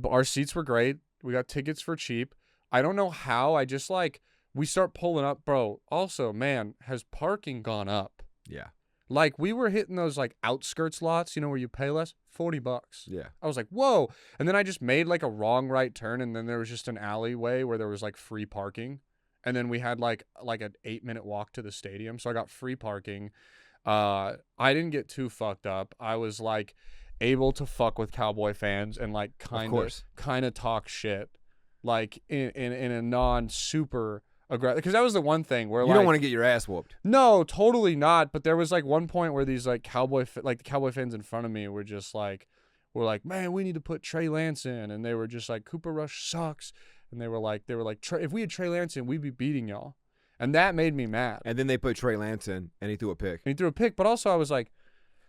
our seats were great. We got tickets for cheap. I don't know how. I just like, we start pulling up, bro. Also, man, has parking gone up? Yeah. Like, we were hitting those, like, outskirts lots, you know, where you pay less, $40. Yeah. I was like, whoa. And then I just made, like, a wrong right turn, and then there was just an alleyway where there was, like, free parking. And then we had, like an 8-minute walk to the stadium, so I got free parking. I didn't get too fucked up. I was, like, able to fuck with Cowboy fans and, like, kind of talk shit, like, in a non-super aggressive, because that was the one thing where you don't want to get your ass whooped. No, totally not. But there was like one point where these like the Cowboy fans in front of me were just like, man, we need to put Trey Lance in, and they were just like, Cooper Rush sucks, and they were like, if we had Trey Lance in, we'd be beating y'all, and that made me mad. And then they put Trey Lance in, and he threw a pick. But also I was like,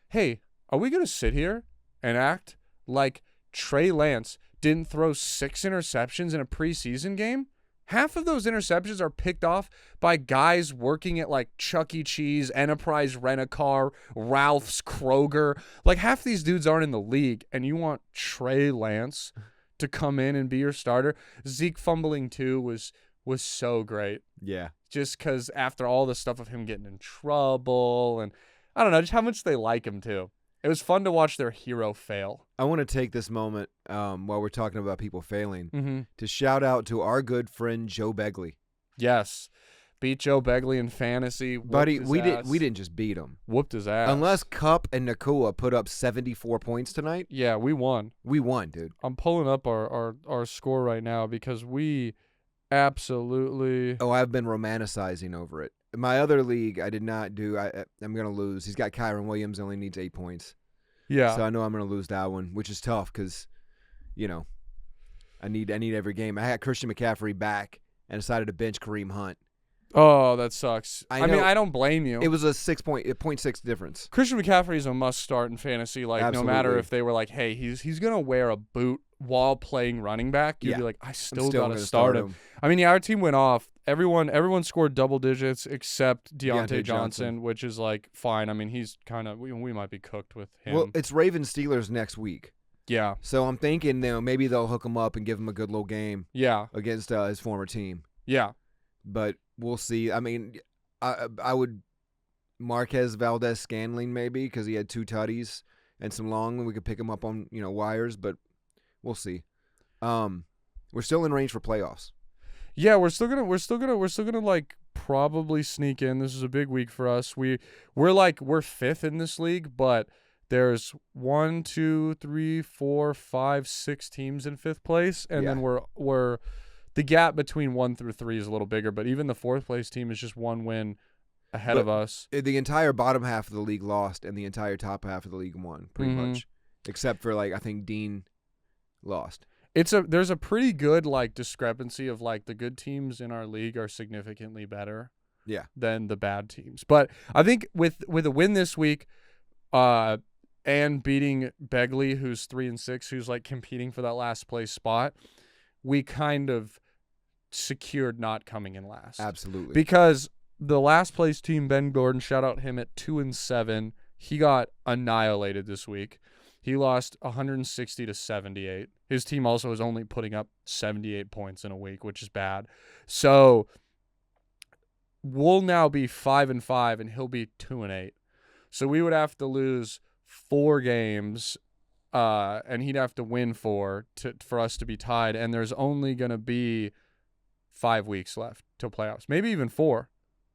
hey, are we gonna sit here and act like Trey Lance didn't throw 6 interceptions in a preseason game? Half of those interceptions are picked off by guys working at like Chuck E. Cheese, Enterprise Rent-A-Car, Ralph's, Kroger. Like, half these dudes aren't in the league, and you want Trey Lance to come in and be your starter? Zeke fumbling too was so great. Yeah. Just because after all the stuff of him getting in trouble, and I don't know, just how much they like him too. It was fun to watch their hero fail. I want to take this moment while we're talking about people failing to shout out to our good friend Joe Begley. Yes. Beat Joe Begley in fantasy. Buddy, we didn't just beat him. Whooped his ass. Unless Kupp and Nakua put up 74 points tonight. Yeah, we won. We won, dude. I'm pulling up our score right now because we absolutely... Oh, I've been romanticizing over it. My other league, I did not do. I'm going to lose. He's got Kyron Williams, only needs 8 points. Yeah. So I know I'm going to lose that one, which is tough because, you know, I need every game. I had Christian McCaffrey back and decided to bench Kareem Hunt. Oh, that sucks. I mean, I don't blame you. It was a 0.6 difference. Christian McCaffrey is a must start in fantasy. Like, Absolutely. No matter if they were like, hey, he's going to wear a boot while playing running back, you'd be like, I still got to start him. I mean, yeah, our team went off. Everyone scored double digits except Deontay Johnson, which is like fine. I mean, he's kind of we might be cooked with him. Well, it's Ravens Steelers next week. Yeah. So I'm thinking, maybe they'll hook him up and give him a good little game. Yeah. Against his former team. Yeah. But we'll see. I mean, I would Marquez Valdez-Scantling maybe because he had 2 tutties and some long. We could pick him up on wires, but we'll see. We're still in range for playoffs. Yeah, we're still gonna like probably sneak in. This is a big week for us. We're 5th in this league, but there's 1, 2, 3, 4, 5, 6 teams in 5th place, and then we're the gap between 1 through 3 is a little bigger, but even the 4th place team is just 1 win ahead of us. The entire bottom half of the league lost, and the entire top half of the league won, pretty much, except for I think Dean lost. There's a pretty good discrepancy of the good teams in our league are significantly better than the bad teams. But I think with a win this week, and beating Begley, who's 3-6, who's competing for that last place spot, we kind of secured not coming in last. Absolutely. Because the last place team, Ben Gordon, shout out him at 2-7. He got annihilated this week. He lost 160 to 78. His team also is only putting up 78 points in a week, which is bad. So we'll now be 5-5, and he'll be 2-8. So we would have to lose 4 games, and he'd have to win 4 for us to be tied. And there's only going to be 5 weeks left till playoffs, maybe even 4.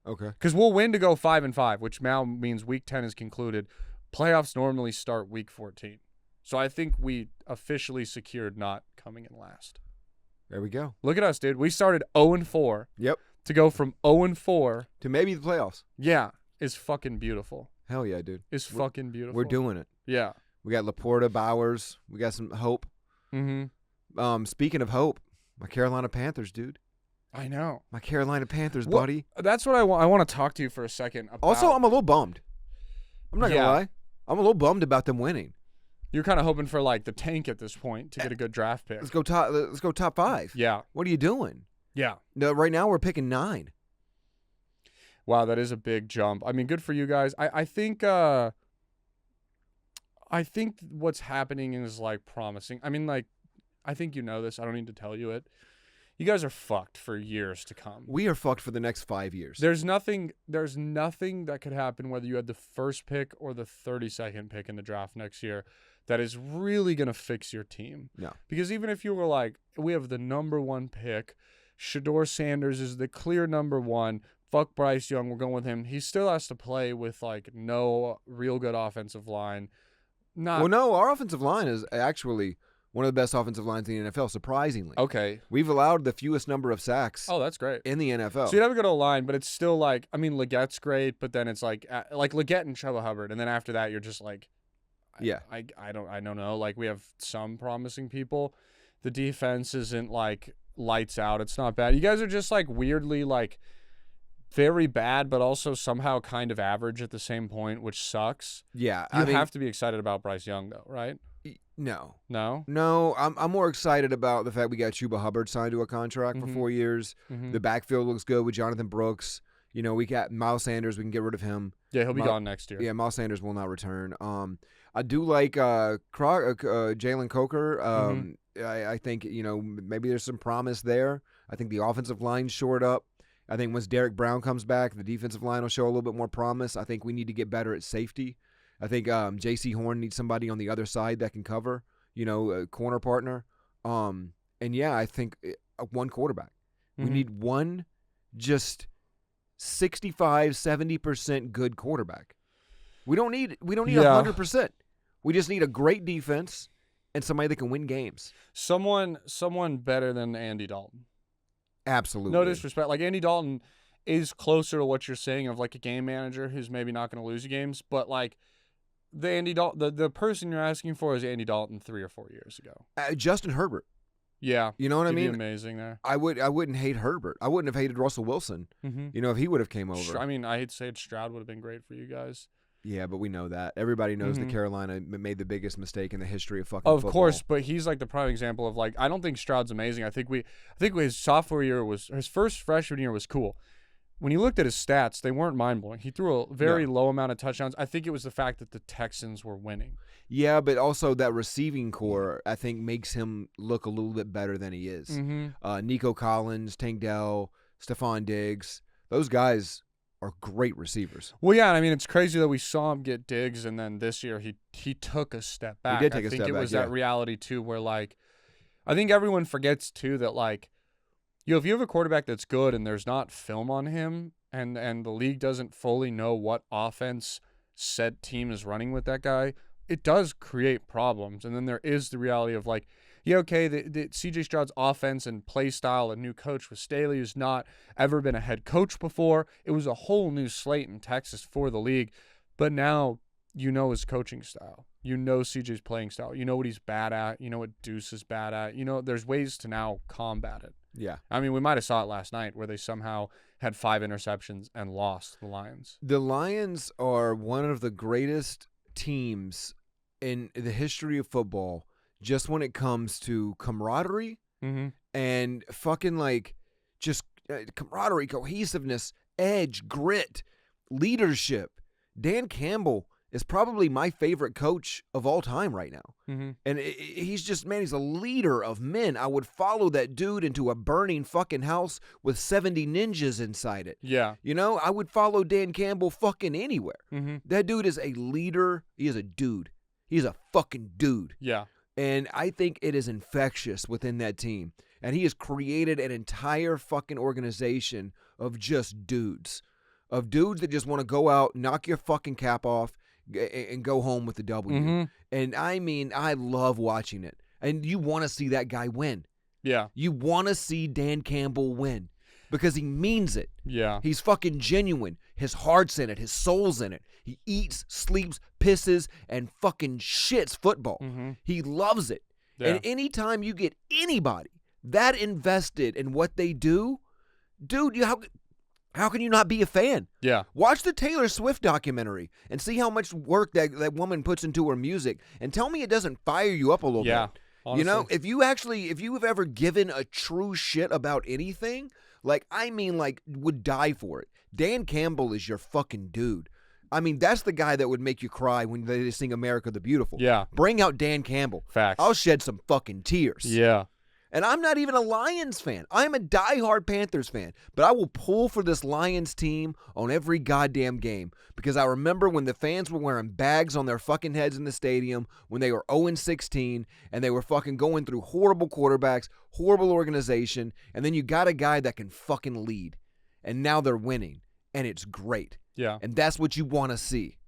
Okay. Because we'll win to go 5-5, which now means week 10 is concluded. Playoffs normally start week 14. So I think we officially secured not coming in last. There we go. Look at us, dude. We started 0-4. Yep. To go from 0-4 to maybe the playoffs. Yeah, is fucking beautiful. Hell yeah, dude. It's fucking beautiful. We're doing it. Yeah. We got Laporta, Bowers. We got some hope. Mm-hmm. Speaking of hope, my Carolina Panthers, dude. I know. My Carolina Panthers, buddy. That's what I want. I want to talk to you for a second about. Also, I'm a little bummed. I'm not going to lie. I'm a little bummed about them winning. You're kind of hoping for the tank at this point to get a good draft pick. Let's go top 5. Yeah. What are you doing? Yeah. No, right now we're picking 9. Wow, that is a big jump. I mean, good for you guys. I think what's happening is promising. I mean, I think you know this. I don't need to tell you it. You guys are fucked for years to come. We are fucked for the next 5 years. There's nothing that could happen whether you had the first pick or the 32nd pick in the draft next year that is really going to fix your team. No. Because even if you were we have the number 1 pick, Shedeur Sanders is the clear number 1, fuck Bryce Young, we're going with him. He still has to play with no real good offensive line. Well, no, our offensive line is actually one of the best offensive lines in the NFL, surprisingly. Okay. We've allowed the fewest number of sacks. Oh, that's great. In the NFL. So you have a good line, but it's still Legette's great, but then it's Legette and Chuba Hubbard, and then after that you're just yeah. I don't know. We have some promising people. The defense isn't lights out. It's not bad. You guys are just weirdly very bad, but also somehow kind of average at the same point, which sucks. Yeah. You have to be excited about Bryce Young though, right? No. No? I'm more excited about the fact we got Chuba Hubbard signed to a contract for 4 years. Mm-hmm. The backfield looks good with Jonathan Brooks. We got Miles Sanders. We can get rid of him. Yeah, he'll be gone next year. Yeah, Miles Sanders will not return. I do like Jalen Coker. I think, maybe there's some promise there. I think the offensive line's shored up. I think once Derek Brown comes back, the defensive line will show a little bit more promise. I think we need to get better at safety. I think J.C. Horn needs somebody on the other side that can cover, a corner partner. And yeah, I think one quarterback. Mm-hmm. We need one just 65-70% good quarterback. We don't need 100%. We just need a great defense and somebody that can win games. Someone better than Andy Dalton. Absolutely. No disrespect. Andy Dalton is closer to what you're saying of a game manager who's maybe not going to lose you games, but the Andy Dalton, the person you're asking for is Andy Dalton 3 or 4 years ago. Justin Herbert. Yeah. You know what I mean? Be amazing there. I wouldn't hate Herbert. I wouldn't have hated Russell Wilson. Mm-hmm. If he would have came over. I mean, I hate to say it, Stroud would have been great for you guys. Yeah, but we know that. Everybody knows that Carolina made the biggest mistake in the history of fucking football. Of course, but he's the prime example of I don't think Stroud's amazing. I think his sophomore year his first freshman year was cool. When you looked at his stats, they weren't mind-blowing. He threw a very low amount of touchdowns. I think it was the fact that the Texans were winning. Yeah, but also that receiving core, I think, makes him look a little bit better than he is. Mm-hmm. Nico Collins, Tank Dell, Stephon Diggs, those guys are great receivers. Well, yeah, I mean, it's crazy that we saw him get Diggs, and then this year he took a step back. He did take a step back, I think it was that reality, too, where, I think everyone forgets, too, that, if you have a quarterback that's good and there's not film on him and the league doesn't fully know what offense said team is running with that guy, it does create problems. And then there is the reality of like, yeah, okay, the C.J. Stroud's offense and play style, a new coach with Staley who's not ever been a head coach before. It was a whole new slate in Texas for the league. But now you know his coaching style. You know CJ's playing style. You know what he's bad at. You know what Deuce is bad at. You know, there's ways to now combat it. Yeah. I mean, we might have saw it last night where they somehow had 5 interceptions and lost the Lions. The Lions are one of the greatest teams in the history of football just when it comes to camaraderie and fucking like just camaraderie, cohesiveness, edge, grit, leadership. Dan Campbell is probably my favorite coach of all time right now. And he's just, man, he's a leader of men. I would follow that dude into a burning fucking house with 70 ninjas inside it. Yeah. You know, I would follow Dan Campbell fucking anywhere. That dude is a leader. He is a dude. He's a fucking dude. Yeah. And I think it is infectious within that team. And he has created an entire fucking organization of just dudes. Of dudes that just want to go out, knock your fucking cap off, and go home with the W. And I mean, I love watching it. And you want to see that guy win. Yeah. You want to see Dan Campbell win because he means it. Yeah. He's fucking genuine. His heart's in it. His soul's in it. He eats, sleeps, pisses, and fucking shits football. He loves it. Yeah. And anytime you get anybody that invested in what they do, dude, how can you not be a fan? Yeah. Watch the Taylor Swift documentary and see how much work that woman puts into her music and tell me it doesn't fire you up a little bit. Honestly. You know, if you have ever given a true shit about anything, like, I mean, like, would die for it. Dan Campbell is your fucking dude. I mean, that's the guy that would make you cry when they sing America the Beautiful. Yeah. Bring out Dan Campbell. Facts. I'll shed some fucking tears. Yeah. And I'm not even a Lions fan. I'm a diehard Panthers fan. But I will pull for this Lions team on every goddamn game. Because I remember when the fans were wearing bags on their fucking heads in the stadium, when they were 0-16, and they were fucking going through horrible quarterbacks, horrible organization, and then you got a guy that can fucking lead. And now they're winning. And it's great. Yeah. And that's what you want to see.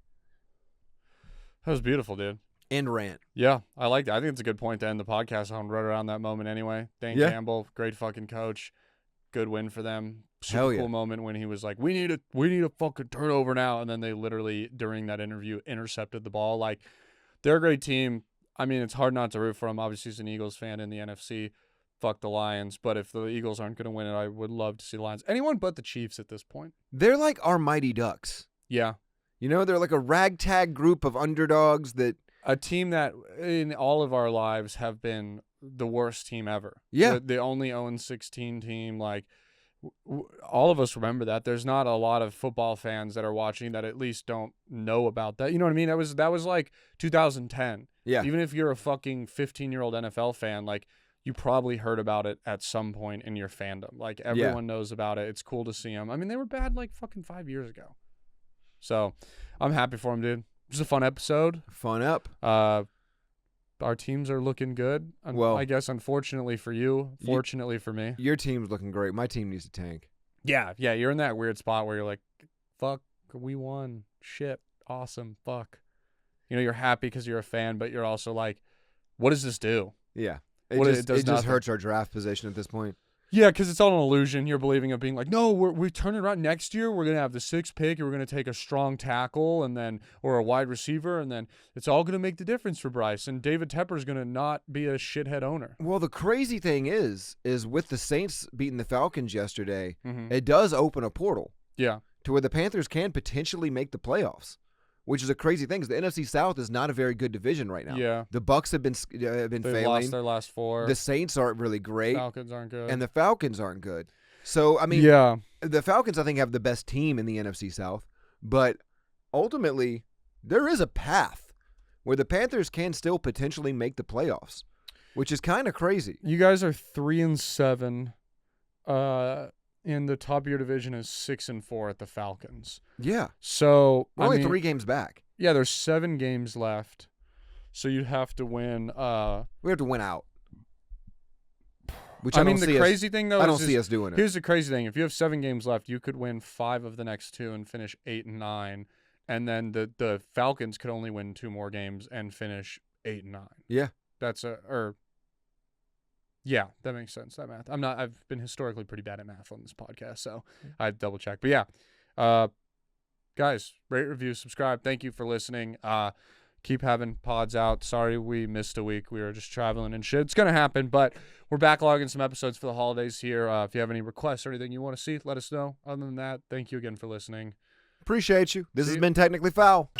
That was beautiful, dude. End rant. Yeah, I like that. I think it's a good point to end the podcast on right around that moment anyway. Dan Campbell, great fucking coach. Good win for them. Super cool moment when he was like, we need a fucking turnover now. And then they literally, during that interview, intercepted the ball. Like, they're a great team. I mean, it's hard not to root for them. Obviously, he's an Eagles fan in the NFC. Fuck the Lions. But if the Eagles aren't going to win it, I would love to see the Lions. Anyone but the Chiefs at this point. They're like our Mighty Ducks. Yeah. You know, they're like a ragtag group of underdogs that... A team that in all of our lives have been the worst team ever. Yeah. The only 0-16 team. Like, all of us remember that. There's not a lot of football fans that are watching that at least don't know about that. You know what I mean? That was like 2010. Yeah. Even if you're a fucking 15-year-old NFL fan, like, you probably heard about it at some point in your fandom. Like, everyone knows about it. It's cool to see them. I mean, they were bad like fucking 5 years ago. So, I'm happy for them, dude. It was a fun episode. Fun up. Our teams are looking good. Well, I guess unfortunately for you, fortunately for me. Your team's looking great. My team needs to tank. Yeah, you're in that weird spot where you're like, fuck, we won. Shit, awesome, fuck. You know, you're happy because you're a fan, but you're also like, what does this do? Yeah. It just hurts our draft position at this point. Yeah, because it's all an illusion. You're believing of being like, no, we turn it around next year. We're going to have the 6th pick, and we're going to take a strong tackle or a wide receiver, and then it's all going to make the difference for Bryce. And David Tepper's going to not be a shithead owner. Well, the crazy thing is with the Saints beating the Falcons yesterday, it does open a portal. Yeah. To where the Panthers can potentially make the playoffs, which is a crazy thing because the NFC South is not a very good division right now. Yeah. The Bucs have been They've failing. Lost their last 4. The Saints aren't really great. Falcons aren't good. And the Falcons aren't good. So, I mean, the Falcons, I think, have the best team in the NFC South. But ultimately, there is a path where the Panthers can still potentially make the playoffs, which is kind of crazy. You guys are 3-7. And the top of your division is 6-4 at the Falcons. Yeah. So we're only 3 games back. Yeah, there's 7 games left. So you'd have to win. We have to win out. Which the crazy thing though, I don't see us doing it. Here's the crazy thing: if you have 7 games left, you could win 5 of the next 2 and finish 8-9, and then the Falcons could only win 2 more games and finish 8-9. Yeah. Yeah, that makes sense. That math. I've been historically pretty bad at math on this podcast, so I'd double check. But yeah, guys, rate, review, subscribe. Thank you for listening. Keep having pods out. Sorry we missed a week. We were just traveling and shit. It's going to happen, but we're backlogging some episodes for the holidays here. If you have any requests or anything you want to see, let us know. Other than that, thank you again for listening. Appreciate you. This has been Technically Foul.